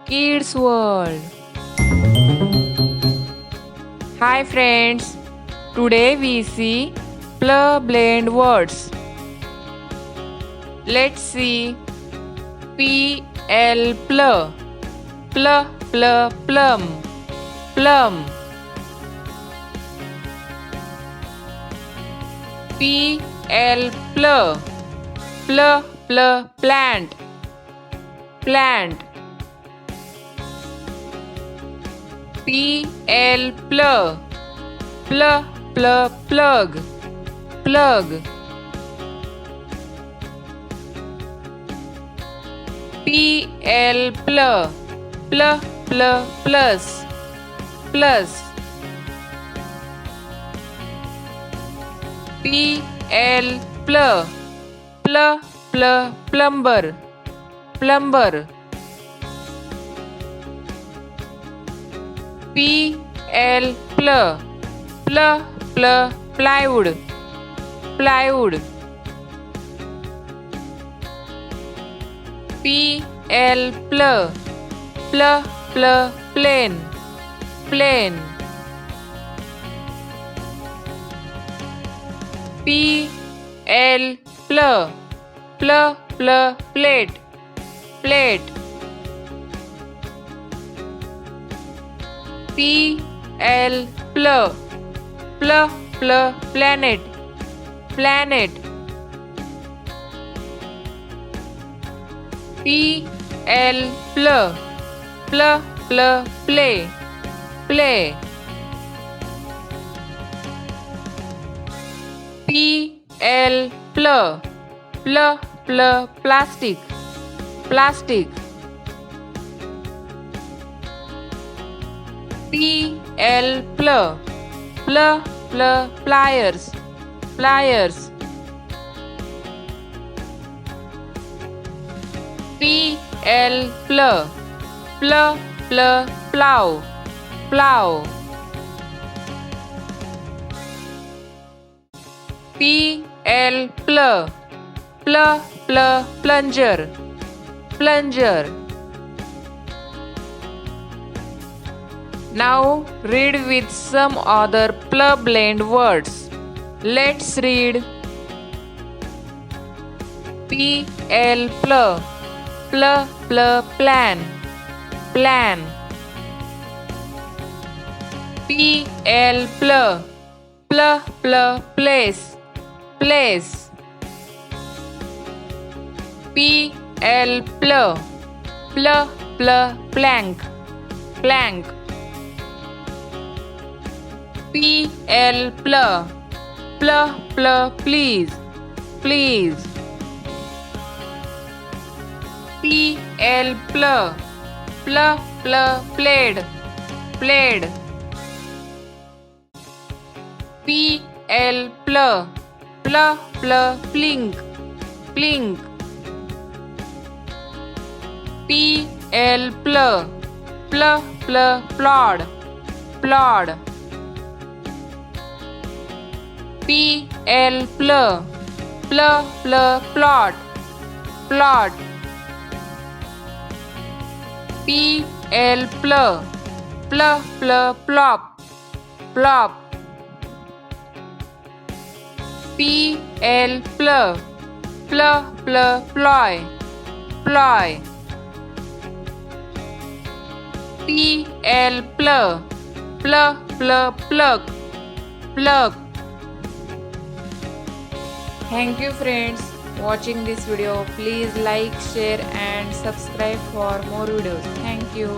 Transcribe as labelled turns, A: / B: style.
A: Kids World. Hi friends, today we see blend words. Let's see pl pl plum plum pl plant plant pl plug plug pl plus plus pl plumber plumber pl plywood plywood pl plane plane pl plate plate pl planet planet pl play play pl plastic plastic pl pliers pliers pl plow plow pl plunger plunger. Now read with some other blend words. Let's read pl plan plan pl place place pl plank plank pl please please pl played played pl plink plink pl plod plod pl plot plot pl plop plop pl ploy ploy pl plug plug. Thank you friends watching this video. Please like, share and subscribe for more videos. Thank you.